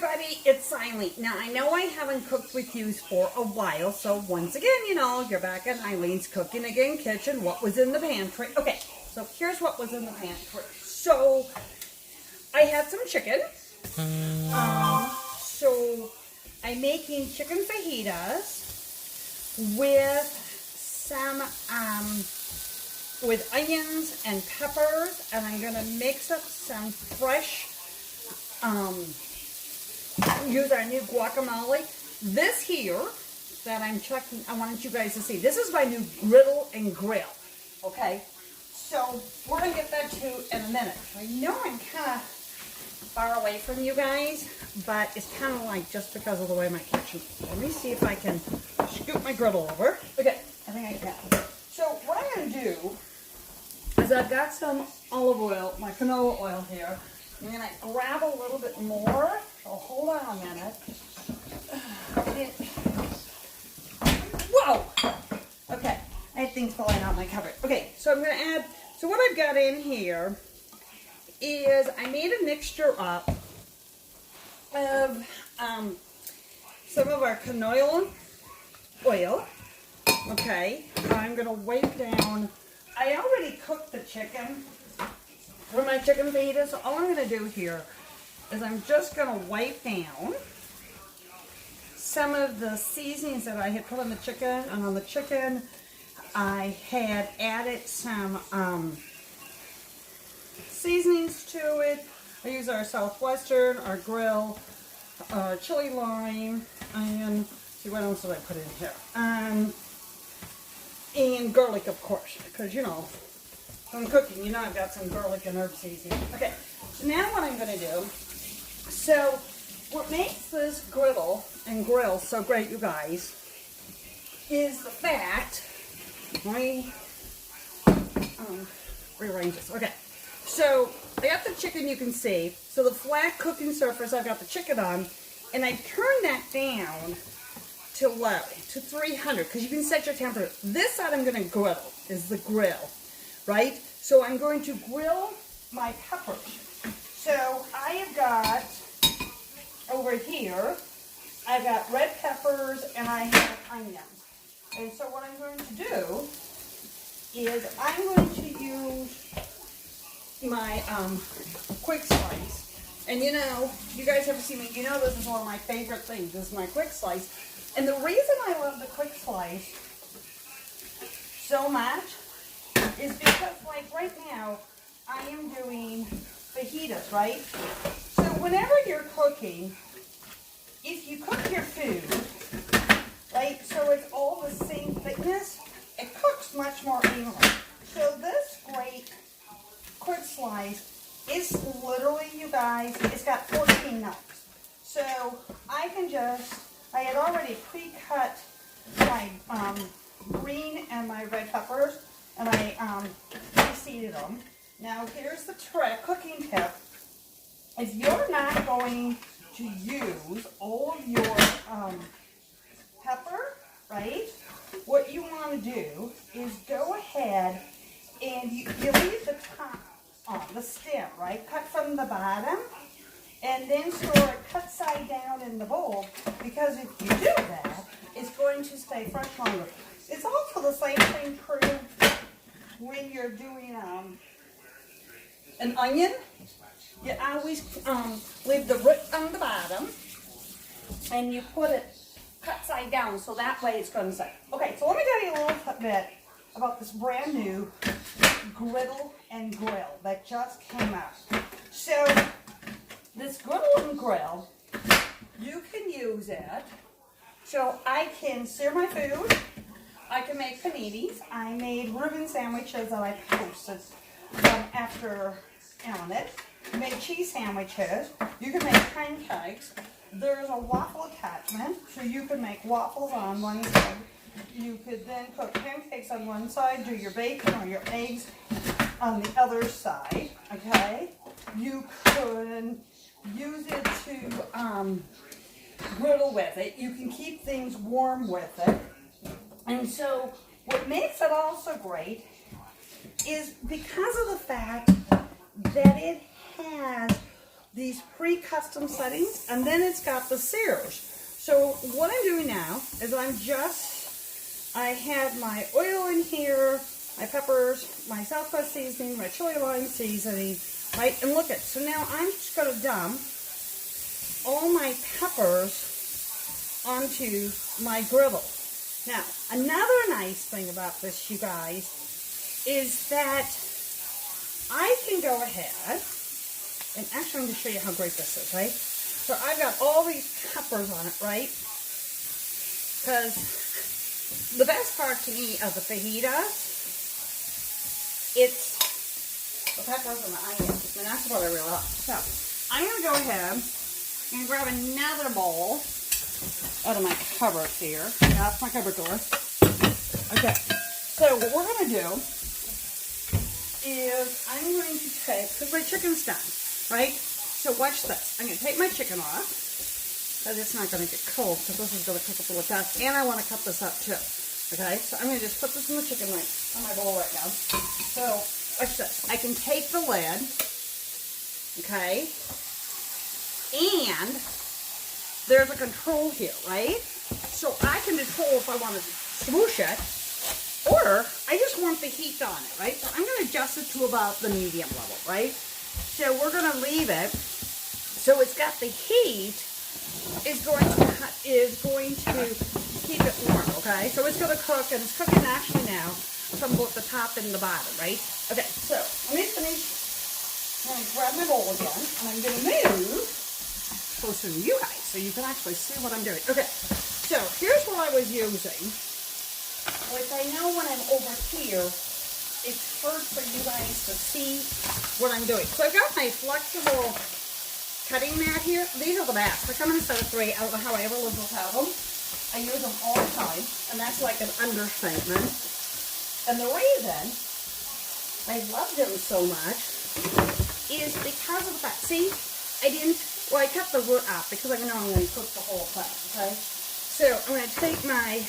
everybody, it's Eileen. Now, I know I haven't cooked with you for a while, so once again, you know, you're back in Eileen's Cooking Again kitchen. What was in the pantry? Okay, so here's what was in the pantry. So, I had some chicken. So, I'm making chicken fajitas with some, with onions and peppers, and I'm going to mix up some fresh, use our new guacamole. This here that I'm checking, I wanted you guys to see. This is my new griddle and grill. Okay, so we're gonna get that too in a minute. I know I'm kind of far away from you guys, but it's kind of like just because of the way my kitchen. Let me see if I can scoot my griddle over. Okay, I think I can. So what I'm gonna do is I've got some olive oil, my canola oil here. I'm going to grab a little bit more. So hold on a minute. Whoa! Okay, I had things falling out my cupboard. Okay, so I'm going to add, so what I've got in here is I made a mixture up of some of our canola oil. Okay, I'm going to wipe down, I already cooked the chicken for my chicken fajitas. So all I'm going to do here is I'm just going to wipe down some of the seasonings that I had put on the chicken. And on the chicken, I had added some seasonings to it. I use our Southwestern, our grill, chili lime, and see what else did I put in here? And garlic, of course, because you know, when I'm cooking, you know I've got some garlic and herb seasoning. Okay, so now what I'm going to do, so what makes this griddle and grill so great, you guys, is the fact, let me rearrange this. Okay, so I got the chicken, you can see, so the flat cooking surface I've got the chicken on, and I turned that down to low, to 300, because you can set your temperature. This side I'm going to griddle, is the grill. Right? So I'm going to grill my peppers. So I have got, over here, I've got red peppers and I have onions. And so what I'm going to do is I'm going to use my quick slice. And you know, you guys ever see me, you know this is one of my favorite things, this is my quick slice. And the reason I love the quick slice so much is because, like, right now, I am doing fajitas, right? So whenever you're cooking, if you cook your food, right, so it's all the same thickness, it cooks much more evenly. So this great quick slice is literally, you guys, it's got 14 nuts. So I can just, I had already pre-cut my green and my red peppers, and I pre-seeded them. Now here's the trick, cooking tip. If you're not going to use all of your pepper, right, what you want to do is go ahead and you leave the top on, the stem, right, cut from the bottom, and then store it cut side down in the bowl, because if you do that, it's going to stay fresh longer. It's also the same thing true when you're doing an onion. You always leave the root on the bottom and you put it cut side down, so that way it's going to stay. Okay, so let me tell you a little bit about this brand new griddle and grill that just came out. So this griddle and grill, you can use it so I can sear my food. I can make paninis. I made Reuben sandwiches that I posted after on it. You make cheese sandwiches. You can make pancakes. There's a waffle attachment, so you can make waffles on one side. You could then cook pancakes on one side, do your bacon or your eggs on the other side, okay? You could use it to griddle with it. You can keep things warm with it. And so what makes it also great is because of the fact that it has these pre-custom settings, and then it's got the sears. So what I'm doing now is I have my oil in here, my peppers, my Southwest seasoning, my chili lime seasoning, right? And look at, so now I'm just going to dump all my peppers onto my griddle. Now, another nice thing about this, you guys, is that I can go ahead, and actually I'm going to show you how great this is, right? So I've got all these peppers on it, right? Because the best part to me of the fajitas, it's the peppers and the onions, and that's what I really like. So I'm going to go ahead and grab another bowl out of my cupboard here. Yeah, that's my cupboard door. Okay, so what we're going to do is I'm going to take, because my chicken's done, right? So watch this. I'm going to take my chicken off, because it's not going to get cold, because this is going to cook up a little fast, and I want to cut this up too. Okay, so I'm going to just put this in the chicken right on my bowl right now. So watch this. I can take the lid, okay, and there's a control here, right? So I can control if I want to swoosh it, or I just want the heat on it, right? So I'm going to adjust it to about the medium level, right? So we're going to leave it so it's got the heat is going to keep it warm, okay? So it's going to cook, and it's cooking actually now from both the top and the bottom, right? Okay, so let me finish. I'm going to grab my bowl again, and I'm going to move closer to you guys so you can actually see what I'm doing. Okay, so here's what I was using, which I know when I'm over here, it's hard for you guys to see what I'm doing. So I've got my flexible cutting mat here. These are the best. They come in a set of 3. I don't know how I ever live without them. I use them all the time, and that's like an understatement. And the reason I love them so much is because of the fact, see, I cut the wood off because I know I'm going to cook the whole thing, okay? So I'm going to take my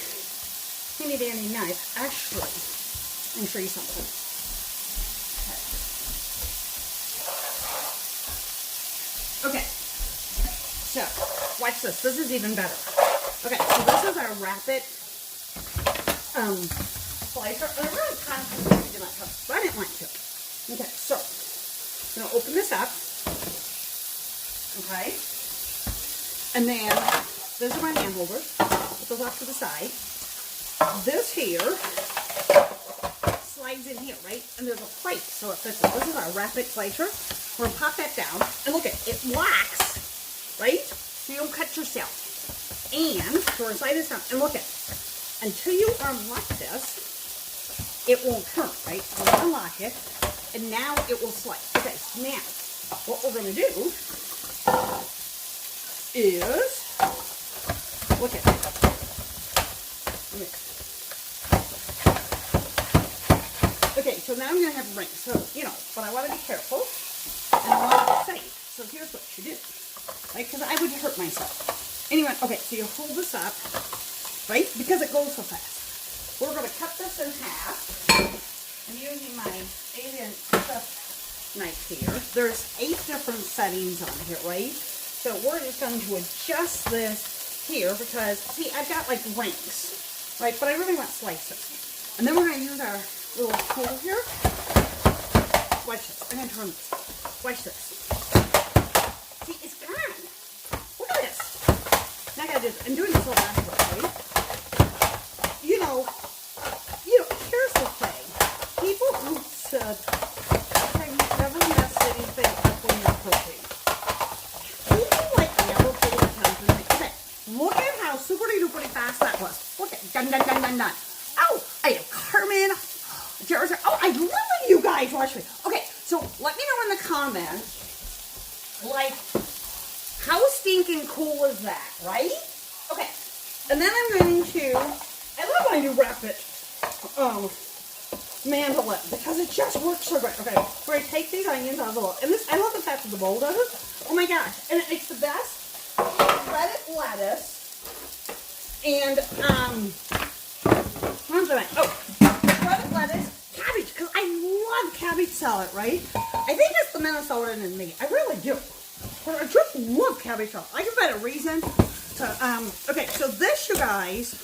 handy dandy knife. Actually, let me show you something. Okay, so watch this. This is even better. Okay, so this is our rapid slicer. And I really kind of did not cut, but I didn't want to. Okay, so I'm going to open this up. Okay, and then those are my hand holders. Put those off to the side. This here slides in here, right? And there's a plate, so it fits it. This is our rapid slicer. We're gonna pop that down, and look at it locks, right? So you don't cut yourself. And so we're slide this down, and look at until you unlock this, it won't turn, right? We'll unlock it, and now it will slide. Okay, so now what we're gonna do is look at it. Okay, so now I'm going to have rings. So, you know, but I want to be careful, and I want to be safe. So here's what you do, right? Because I would hurt myself. Anyway, okay, so you hold this up, right? Because it goes so fast. We're going to cut this in half. I'm using my alien knife here. There's 8 different settings on here, right? So we're just going to adjust this here because, see, I've got like rings, right? But I really want slices. And then we're going to use our little tool here. Watch this. I'm going to turn this. Watch this. See, it's gone. Look at this. Now I got to do this. I'm doing this all backwards, right? You know, here's the thing. People who said, have you ever messed anything up when you're cooking? Okay, look at how super duper fast that was. Look at dun dun dun dun dun. Oh, I have Carmen. Oh, I love it, you guys. Watch me. Okay, so let me know in the comments, like, how stinking cool is that, right? Okay, and then I'm going to, I love when I do rapid mandolin because it just works so great. Okay, we're going to take these onions out of the bowl. And this, I love the fact that the bowl does it. Oh my gosh, and it makes the best shredded lettuce and shredded lettuce, cabbage, because I love cabbage salad, right? I think it's the Minnesotan in me. I really do. I just love cabbage sauce. I can find a reason to, okay, so this, you guys,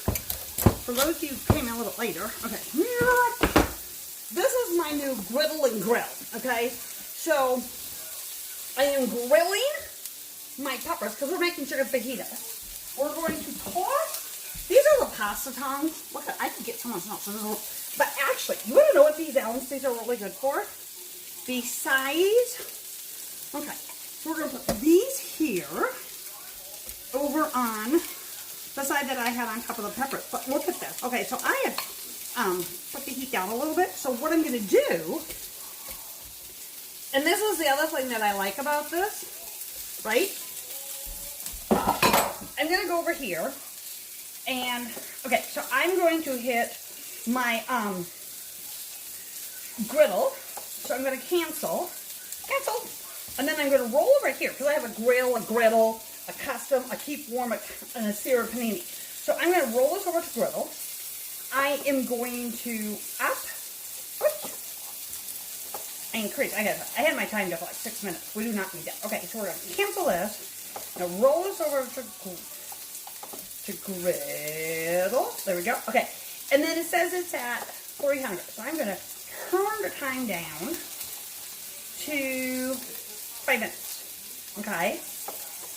for those of you who came in a little later, okay, this is my new griddle and grill, okay? So, I am grilling my peppers, because we're making chicken fajitas. We're going to toss, these are the pasta tongs. Look, I could get someone else. But actually, you want to know what these these are really good for? Besides, okay, so we're going to put these here over on the side that I had on top of the peppers. But look at this. Okay, so I have put the heat down a little bit. So what I'm going to do, and this is the other thing that I like about this, right? I'm going to go over here and, okay, so I'm going to hit my griddle. So I'm going to cancel, and then I'm going to roll over here because I have a grill, a griddle, a custom, a keep warm, and a sear panini. So I'm going to roll this over to griddle. I am going to increase. I had my time to like 6 minutes. We do not need that. Okay, so we're going to cancel this. Now roll this over to griddle. There we go. Okay, and then it says it's at 300. So I'm going to turn the time down to 5 minutes, okay?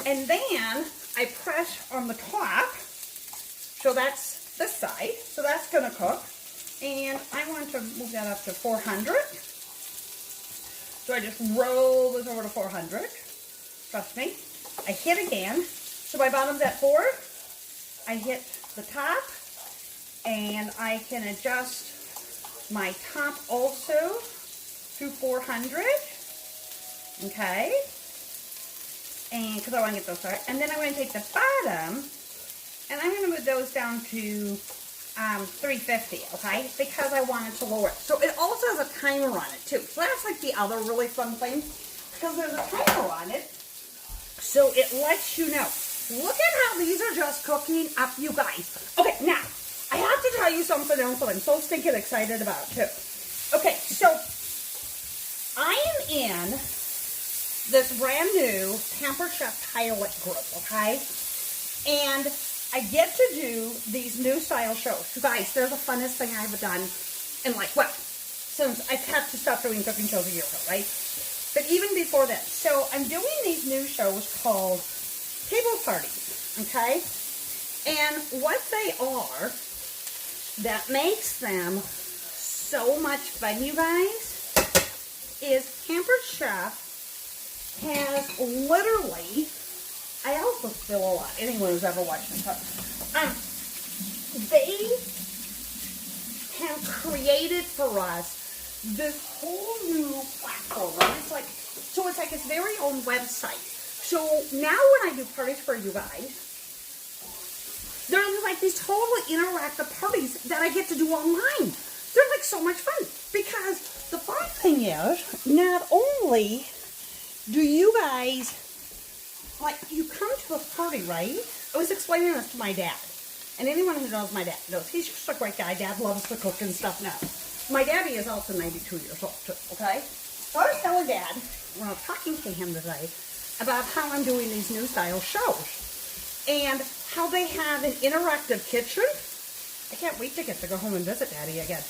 And then I press on the top, so that's this side, so that's gonna cook. And I want to move that up to 400. So I just roll this over to 400, trust me. I hit again, so my bottom's at 4. I hit the top, and I can adjust my top also to 400, okay, and because I want to get those started, and then I'm going to take the bottom, and I'm going to move those down to 350, okay, because I wanted to lower it. So it also has a timer on it too, so that's like the other really fun thing, because there's a timer on it, so it lets you know. Look at how these are just cooking up, you guys. Okay, now, I have to tell you something else that I'm so stinking excited about, too. Okay, so I am in this brand new Pampered Chef pilot group, okay? And I get to do these new style shows. You guys, they're the funnest thing I've done in like, well, since I've had to stop doing cooking shows a year ago, right? But even before then. So I'm doing these new shows called Table Parties, okay? And what they are, that makes them so much fun, you guys, is Pampered Chef has literally, I also spill a lot, anyone who's ever watched me cook, they have created for us this whole new platform, right? It's like, so it's like its very own website. So now when I do parties for you guys, they're like these totally interactive parties that I get to do online. They're like so much fun. Because the fun thing is, not only do you guys, like, you come to a party, right? I was explaining this to my dad. And anyone who knows my dad knows he's just a great guy. Dad loves to cook and stuff now. My daddy is also 92 years old too, okay? So I was telling Dad, when I was talking to him today, about how I'm doing these new style shows. And how they have an interactive kitchen. I can't wait to get to go home and visit Daddy again.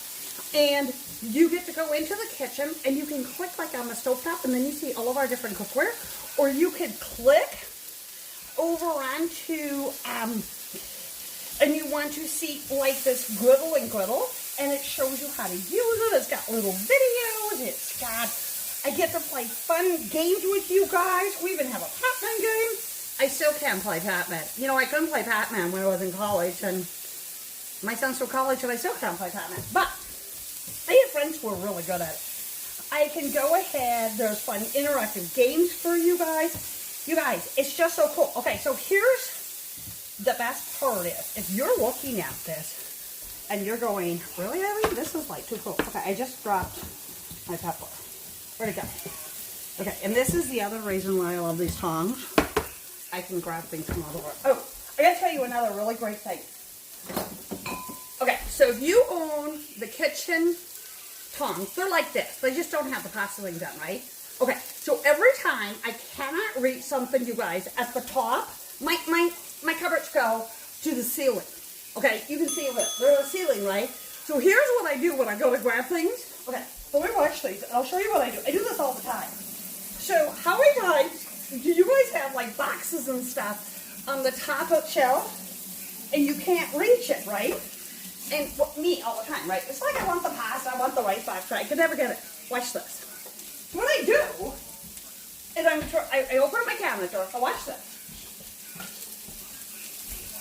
And you get to go into the kitchen and you can click like on the stovetop and then you see all of our different cookware. Or you could click over onto, and you want to see like this griddle and griddle. And it shows you how to use it. It's got little videos. It's got, I get to play fun games with you guys. We even have a Pac-Man game. I still can't play Pac-Man. You know, I couldn't play Pac-Man when I was in college, and my son's from college, and I still can't play Pac-Man. But I have friends who are really good at it. I can go ahead. There's fun interactive games for you guys. You guys, it's just so cool. Okay, so here's the best part is, if you're looking at this, and you're going, really, Abby? This is like too cool. Okay, I just dropped my pepper. Where'd it go? Okay, and this is the other reason why I love these tongs. I can grab things from all over. Oh, I gotta tell you another really great thing. Okay, so if you own the kitchen tongs, they're like this. They just don't have the pasta thing done, right? Okay, so every time I cannot reach something, you guys, at the top, my cupboards go to the ceiling. Okay, you can see it. There's a ceiling, right? So here's what I do when I go to grab things. Okay, let me watch these. I'll show you what I do. I do this all the time. So how many times do you guys have like boxes and stuff on the top of the shelf and you can't reach it, right? And well, me all the time, right? It's like I want the pasta, I want the rice box, right? I can never get it. Watch this. What I do is I open up my cabinet door. I watch this.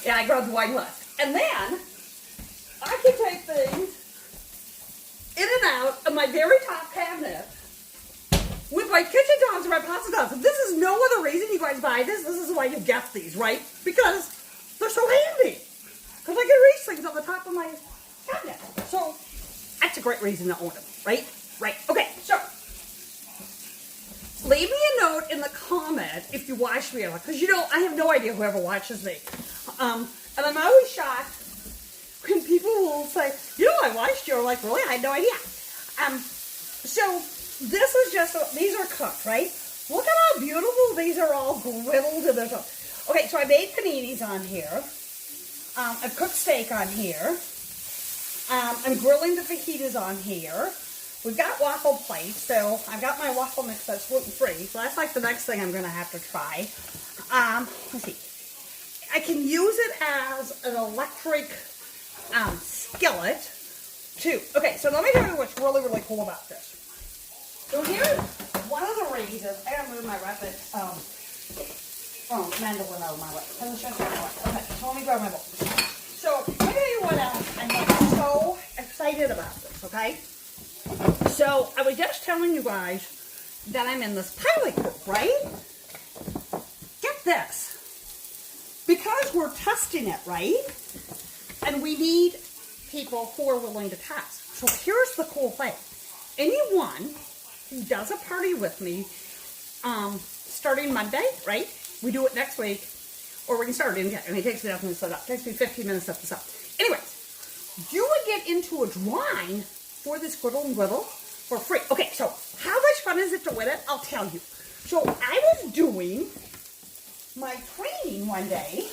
Yeah, I grab the wine glass. And then I can take things in and out of my very top cabinet with my kitchen tongs and my pasta tongs. And this is no other reason you guys buy this. This is why you get these, right? Because they're so handy. Because I can reach things on the top of my cabinet. So that's a great reason to own them, right? Right. Okay, so leave me a note in the comment if you watch me, because you know I have no idea whoever watches me. And I'm always shocked when people will say, you know, I watched you. I'm like, really? I had no idea. So this is just, these are cooked, right? Look at how beautiful these are, all griddled and they're so. Okay, so I made paninis on here. I've cooked steak on here. I'm grilling the fajitas on here. We've got waffle plates, so I've got my waffle mix that's gluten-free. So that's like the next thing I'm going to have to try. Let's see. I can use it as an electric skillet, too. Okay, so let me tell you what's really, really cool about this. So here's one of the reasons. I gotta move my rapid mandolin out of my way. Okay, so let me grab my bowl. So let me tell you what else I'm so excited about this, okay? So I was just telling you guys that I'm in this pilot group, right? Get this. Because we're testing it, right? And we need people who are willing to test. So here's the cool thing. Anyone who does a party with me, starting Monday, right? We do it next week, or we can start it in, and it takes me 15 minutes to set this up. Anyways, you would get into a drawing for this griddle and griddle for free. Okay, so how much fun is it to win it? I'll tell you. So I was doing my training one day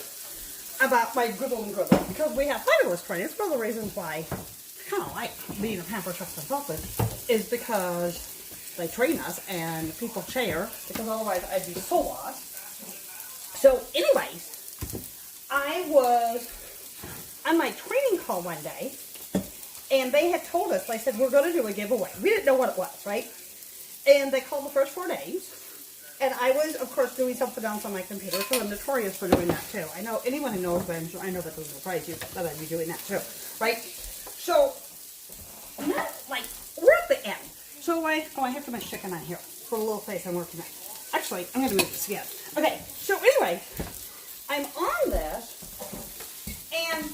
about my griddle and griddle because we have fabulous training. It's one of the reasons why I kind of like being a Pamper Chef consultant is because they train us and people share, because otherwise I'd be so lost. So anyways, I was on my training call one day and they had told us, they said, we're going to do a giveaway. We didn't know what it was, right? And they called the first 4 days. And I was, of course, doing something else on my computer, so I'm notorious for doing that, too. I know, anyone who knows me, I know that doesn't surprise you, that I'd be doing that, too, right? So, like, we're at the end. So I have to make chicken on here for a little place I'm working at. Actually, I'm going to move this again. Okay, so anyway, I'm on this, and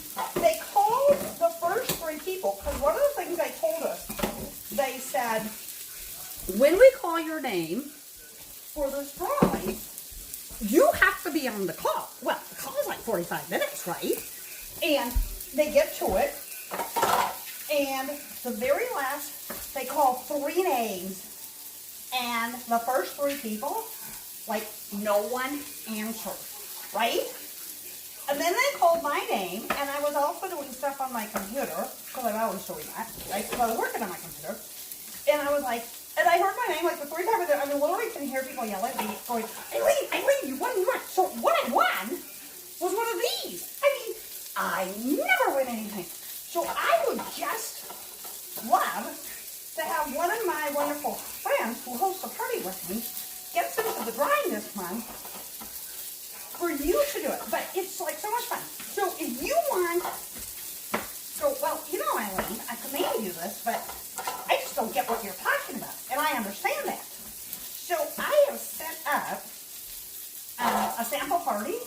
they called the first 3 people, because one of the things they told us, they said, when we call your name for this drawing, you have to be on the call. Well, the call is like 45 minutes, right? And they get to it, and the very last, they call 3 names, and the first 3 people, like, no one answered, right? And then they called my name, and I was also doing stuff on my computer, because I'm always doing that, right? Because I was working on my computer, and I was like, and I heard my name like the 3 times. I mean, literally can hear people yell at me, going, Eileen, you won, you won. So what I won was one of these. I mean, I never win anything. So I would just love to have one of my wonderful friends who hosts a party with me gets into the drawing this month for you to do it. But it's like so much fun. So if you want, so, well, you know, Eileen, I command you this, but I just don't get what you're talking about, and I understand that. So I have set up a sample party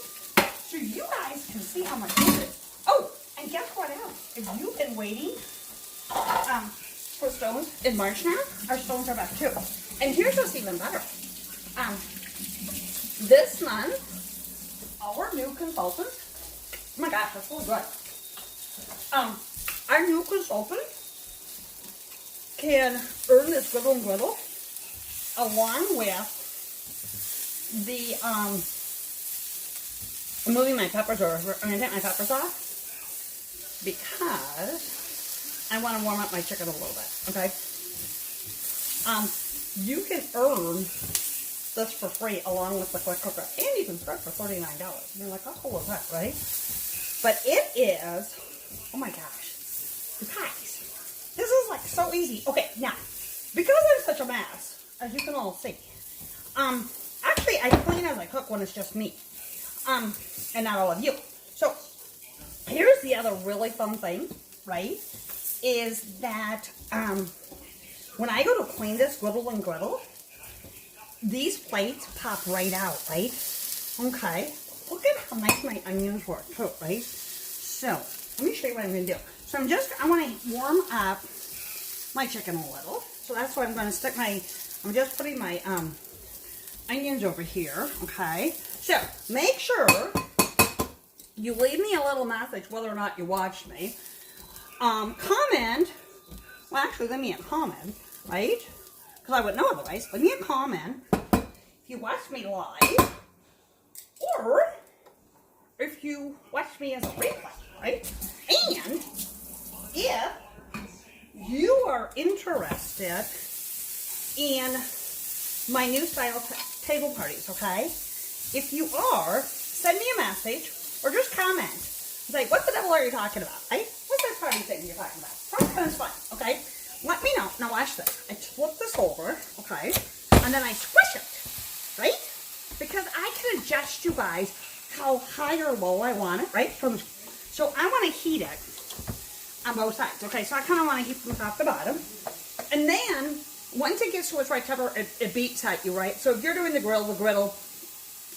so you guys can see how much it is. Oh, and guess what else? If you've been waiting for stones in March now, our stones are back too. And here's what's even better. This month, our new consultant, oh my gosh, that's so good. Our new consultant can earn this griddle and griddle along with the, I'm moving my peppers over. I'm going to take my peppers off because I want to warm up my chicken a little bit, okay? You can earn this for free along with the quick cooker, and you can start for $39. And you're like, how cool is that, right? But it is, oh my gosh, you guys, this is like so easy. Okay, now, because I'm such a mess, as you can all see, actually I clean as I cook when it's just me, and not all of you. So here's the other really fun thing, right, is that when I go to clean this griddle and griddle, these plates pop right out, right? Okay. Look at how nice my onions work too, right? So, let me show you what I'm going to do. So I want to warm up my chicken a little. So that's why I'm going to stick I'm just putting my onions over here, okay? So, make sure you leave me a little message whether or not you watched me. Comment, well actually leave me a comment, right? Because I wouldn't know otherwise. Leave me a comment if you watch me live, or if you watch me as a replay, right? And if you are interested in my new style table parties, okay? If you are, send me a message or just comment. It's like, what the devil are you talking about, right? What's that party thing you're talking about? Something's fun, okay? Let me know. Now watch this. I flip this over, okay? And then I squish it, right? Because I can adjust you guys how high or low I want it, right? So I want to heat it on both sides, okay? So I kind of want to heat from top to bottom. And then, once it gets to its right temperature, it beeps at you, right? So if you're doing the griddle,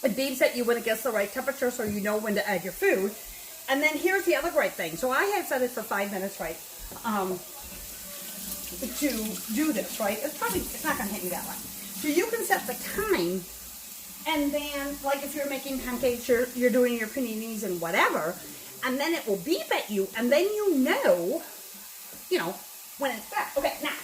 it beeps at you when it gets the right temperature so you know when to add your food. And then here's the other great thing. So I had set it for 5 minutes, right? To do this, right? It's not going to hit me that way. So you can set the time, and then, like if you're making pancakes, you're doing your paninis and whatever, and then it will beep at you, and then you know, when it's back. Okay, now,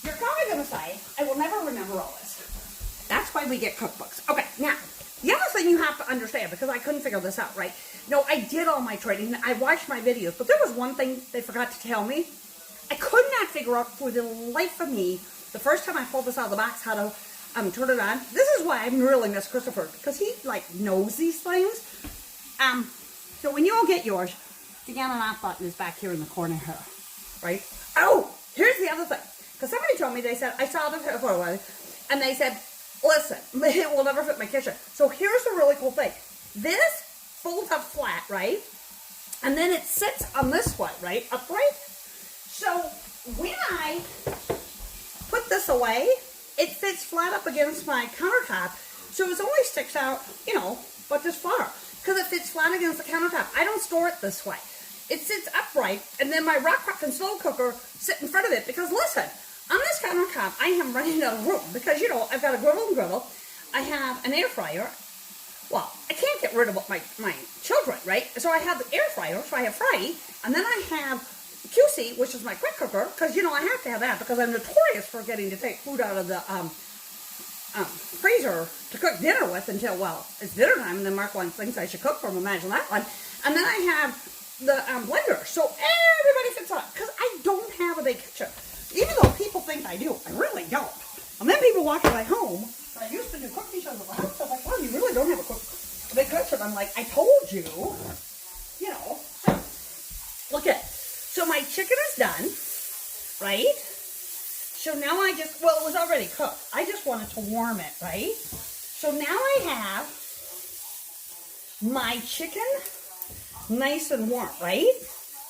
you're probably going to say, I will never remember all this. That's why we get cookbooks. Okay, now, the other thing you have to understand, because I couldn't figure this out, right? No, I did all my training. I watched my videos, but there was one thing they forgot to tell me. I could not figure out for the life of me, the first time I pulled this out of the box, how to turn it on. This is why I really miss Christopher, because he, knows these things. So when you all get yours, the on and off button is back here in the corner here, right? Oh, here's the other thing. Because somebody told me, they said, I saw the photo, and they said, listen, it will never fit my kitchen. So here's the really cool thing. This folds up flat, right? And then it sits on this way, right? Upright. So when I put this away, it fits flat up against my countertop. So it only sticks out, but this far. Because it fits flat against the countertop. I don't store it this way. It sits upright, and then my rock and slow cooker sit in front of it. Because listen, on this countertop, I am running out of room. Because, I've got a griddle. I have an air fryer. Well, I can't get rid of my children, right? So I have the air fryer, so I have fry, and then I have QC, which is my quick cooker, because, I have to have that, because I'm notorious for getting to take food out of the freezer to cook dinner with until, it's dinner time, and then Mark thinks I should cook for him, imagine that one. And then I have the blender, so everybody fits on, because I don't have a big kitchen. Even though people think I do, I really don't. And then people walk in my home, and I used to do cooking shows at the house, I'm like, well, you really don't have a big kitchen. I'm like, I told you, so, look at it. So my chicken is done, right? So now it was already cooked. I just wanted to warm it, right? So now I have my chicken nice and warm, right?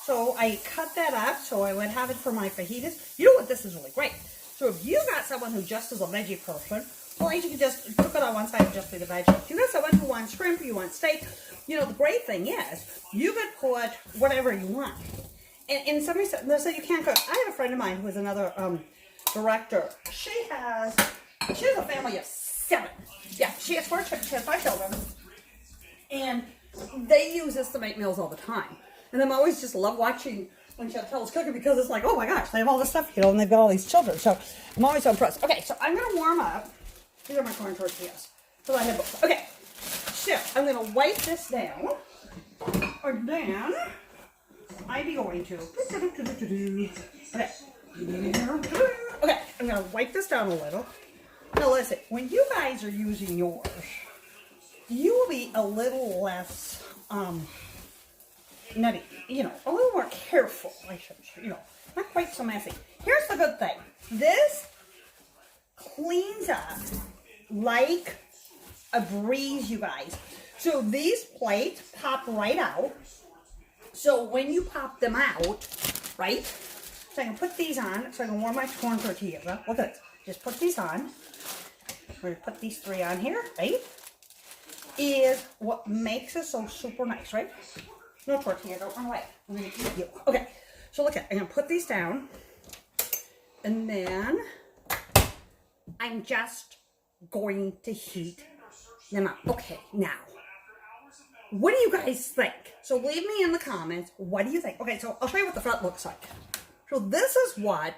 So I cut that up so I would have it for my fajitas. You know what? This is really great. So if you got someone who just is a veggie person, well, you can just cook it on one side and just be the veggie. If you got someone who wants shrimp, you want steak, the great thing is you could put whatever you want. And somebody said you can't cook. I have a friend of mine who is another director. She has a family of 7. Yeah, she has 4 children. She has 5 children. And they use this to make meals all the time. And I'm always just love watching when Chantel's cooking because it's like, oh my gosh, they have all this stuff, you know, and they've got all these children. So I'm always so impressed. Okay, so I'm going to warm up. These are my corn tortillas. So I have both. Okay, so I'm going to wipe this down. Or then I'm going to. Okay. Okay, I'm going to wipe this down a little. Now listen, when you guys are using yours, you will be a little less, nutty, you know, a little more careful, I should, you know, not quite so messy. Here's the good thing. This cleans up like a breeze, you guys. So these plates pop right out. So when you pop them out, right, so I can put these on, so I can warm my corn tortillas up. Look at this. Just put these on. We're going to put these 3 on here, right? Is what makes it so super nice, right? No tortilla, don't run away. I'm going to eat you. Okay, so look at, I'm going to put these down. And then I'm just going to heat them up. Okay, now, what do you guys think? So leave me in the comments, what do you think? Okay, so I'll show you what the front looks like. So this is what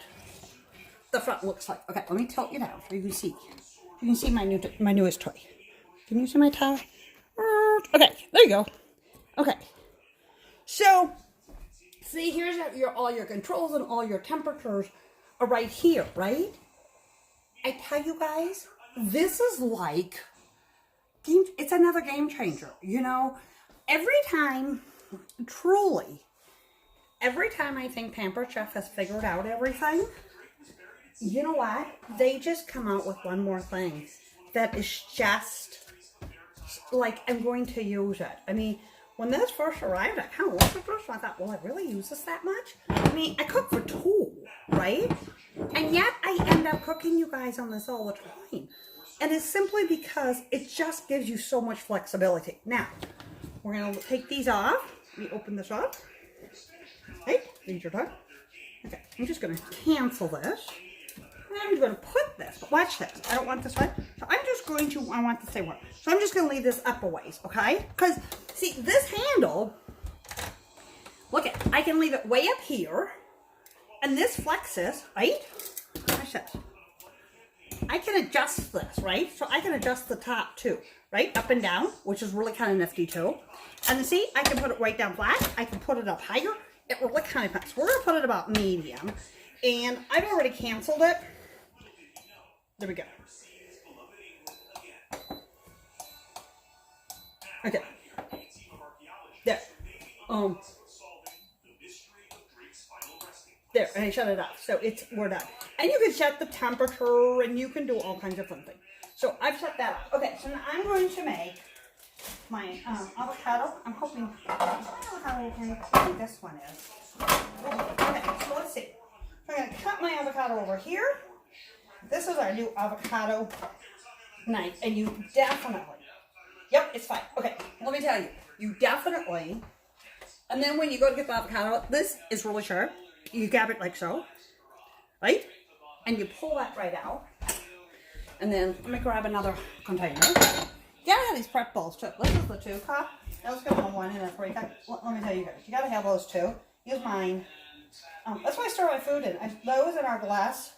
the front looks like. Okay, let me tilt you down so you can see. You can see my newest toy. Can you see my tie? Okay, there you go. Okay. So, see, here's all your controls and all your temperatures are right here, right? I tell you guys, this is like, it's another game changer, you know? Every time, truly, every time I think Pampered Chef has figured out everything, you know what? They just come out with one more thing that is just like, I'm going to use it. I mean, when this first arrived, I kind of looked at this and I thought, will I really use this that much? I mean, I cook for 2, right? And yet I end up cooking you guys on this all the time. And it's simply because it just gives you so much flexibility. Now, we're going to take these off. Let me open this up. Hey, these are done. Okay, I'm just going to cancel this. I'm going to put this, but watch this. I don't want this one. So I'm just going to, I want the same one. So I'm just going to leave this up a ways, okay? Because, see, this handle, look at, I can leave it way up here. And this flexes, right? Watch this. I can adjust this, right? So I can adjust the top too, right? Up and down, which is really kind of nifty too. And see, I can put it right down flat. I can put it up higher. It really kind of fast. We're going to put it about medium. And I've already canceled it. There we go. Okay. There. There, and I shut it off. So we're done. And you can set the temperature and you can do all kinds of fun things. So I've set that off. Okay, so now I'm going to make my avocado. I'm hoping I think this one is. Okay, so let's see. So I'm going to cut my avocado over here. This is our new avocado knife, and you definitely, yep, it's fine. Okay, let me tell you, you definitely, and then when you go to get the avocado, this is really sharp. You grab it like so, right? And you pull that right out. And then let me grab another container. You gotta have these prep bowls too. This is the 2 cup. I was gonna have 1 and a 3 cup. Let me tell you guys, you gotta have those 2. Use mine. That's why I store my food in. Those in our glass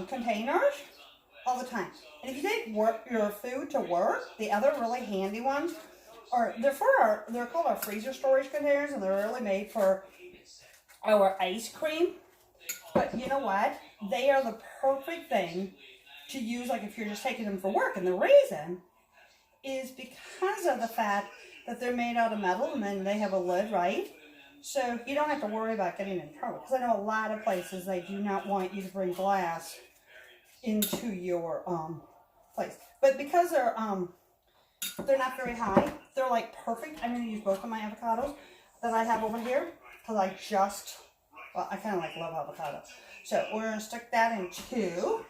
containers all the time. And if you take your food to work, the other really handy ones are they're called our freezer storage containers, and they're really made for our ice cream. But you know what? They are the perfect thing to use, like if you're just taking them for work. And the reason is because of the fact that they're made out of metal, and then they have a lid, right? So you don't have to worry about getting in trouble. Because I know a lot of places, they do not want you to bring glass into your place. But because they're not very high, they're like perfect. I'm going to use both of my avocados that I have over here. Because I kind of like love avocados. So we're going to stick that in 2.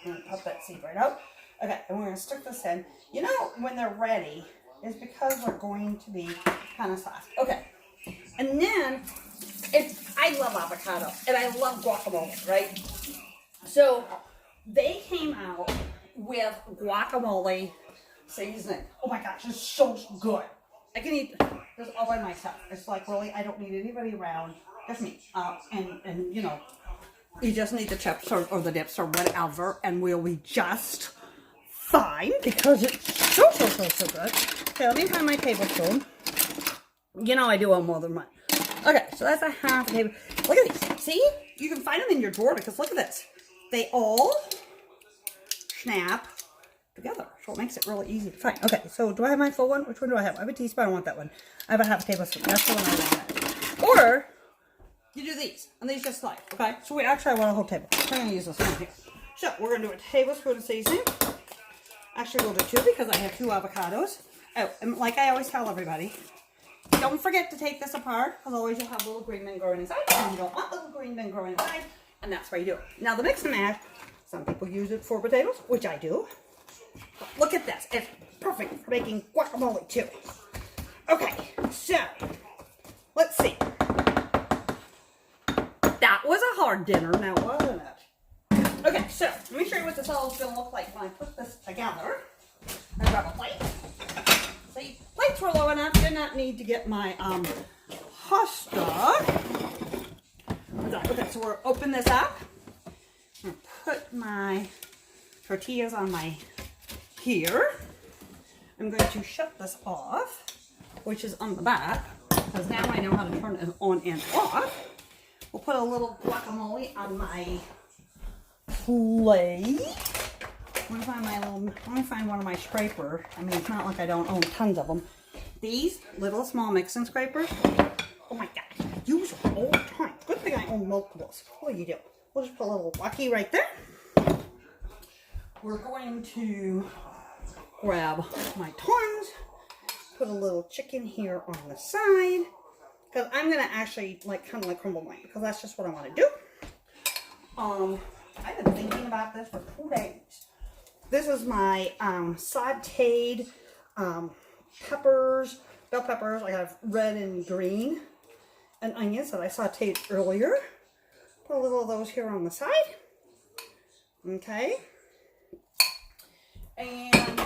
I'm going to pop that seed right out. Okay, and we're going to stick this in. You know, when they're ready, is because they're going to be kind of soft. Okay. And then, I love avocado, and I love guacamole, right? So, they came out with guacamole seasoning. Oh my gosh, it's so good. I can eat this all by myself. It's like, really, I don't need anybody around. Just me. And you know, you just need the chips or the dips or whatever, and we'll be just fine because it's so good. Okay, let me find my tablespoon. You know I do want more than one. Okay, so that's a half a table. Look at these. See? You can find them in your drawer because look at this. They all snap together. So it makes it really easy to find. Okay, so do I have my full one? Which one do I have? I have a teaspoon. I want that one. I have a half a tablespoon. That's the one I want. Or you do these, and these just slide. Okay, so we actually I want a whole table. I'm going to use this one here. So we're going to do a tablespoon of seasoning. Actually, we'll do 2 because I have 2 avocados. Oh, and like I always tell everybody, don't forget to take this apart, because always you'll have little green men growing inside, and you don't want little green men growing inside, and that's why you do it. Now the mix and mash, some people use it for potatoes, which I do. But look at this, it's perfect for making guacamole too. Okay, so, let's see. That was a hard dinner now, wasn't it? Okay, so, let me show you what this all is going to look like when I put this together. I grab a plate. See, plates were low enough. Did not need to get my pasta. Okay, so we'll open this up. I'm gonna put my tortillas on my here. I'm going to shut this off, which is on the back, because now I know how to turn it on and off. We'll put a little guacamole on my plate. Let me find one of my scrapers. I mean, it's not like I don't own tons of them. These little small mixing scrapers. Oh my God, I use them all the time. Good thing I own multiples. What do you do? We'll just put a little wacky right there. We're going to grab my tongs, put a little chicken here on the side, because I'm gonna actually kind of crumble mine, because that's just what I want to do. I've been thinking about this for 2 days. This is my sauteed peppers, bell peppers. I have red and green, and onions that I sauteed earlier. Put a little of those here on the side. Okay. And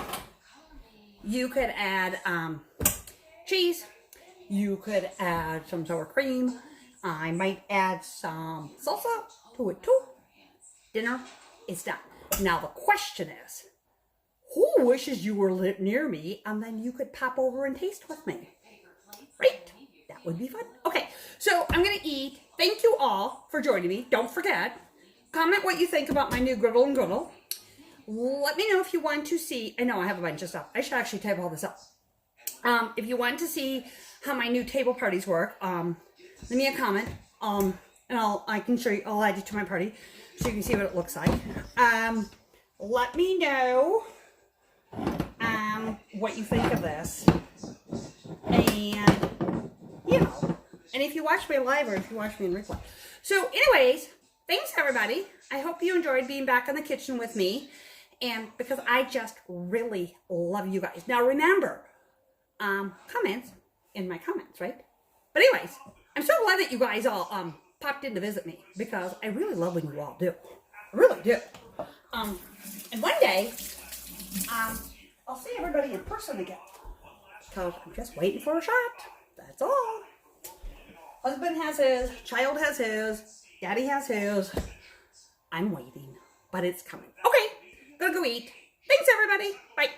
you could add cheese. You could add some sour cream. I might add some salsa to it too. Dinner is done. Now the question is, who wishes you were near me and then you could pop over and taste with me? Right? That would be fun. Okay, so I'm going to eat. Thank you all for joining me. Don't forget, comment what you think about my new griddle and griddle. Let me know if you want to see, I know I have a bunch of stuff. I should actually type all this up. If you want to see how my new table parties work, leave me a comment, and I can show you, I'll add you to my party so you can see what it looks like. Let me know what you think of this, and you know, and if you watch me live or if you watch me in replay. So anyways, thanks everybody. I hope you enjoyed being back in the kitchen with me, and because I just really love you guys. Now remember, comments in my comments, right? But anyways, I'm so glad that you guys all popped in to visit me, because I really love when you all do. I really do. And one day, I'll see everybody in person again, because I'm just waiting for a shot. That's all. Husband has his, child has his, daddy has his. I'm waiting, but it's coming. Okay, gonna go eat. Thanks everybody. Bye.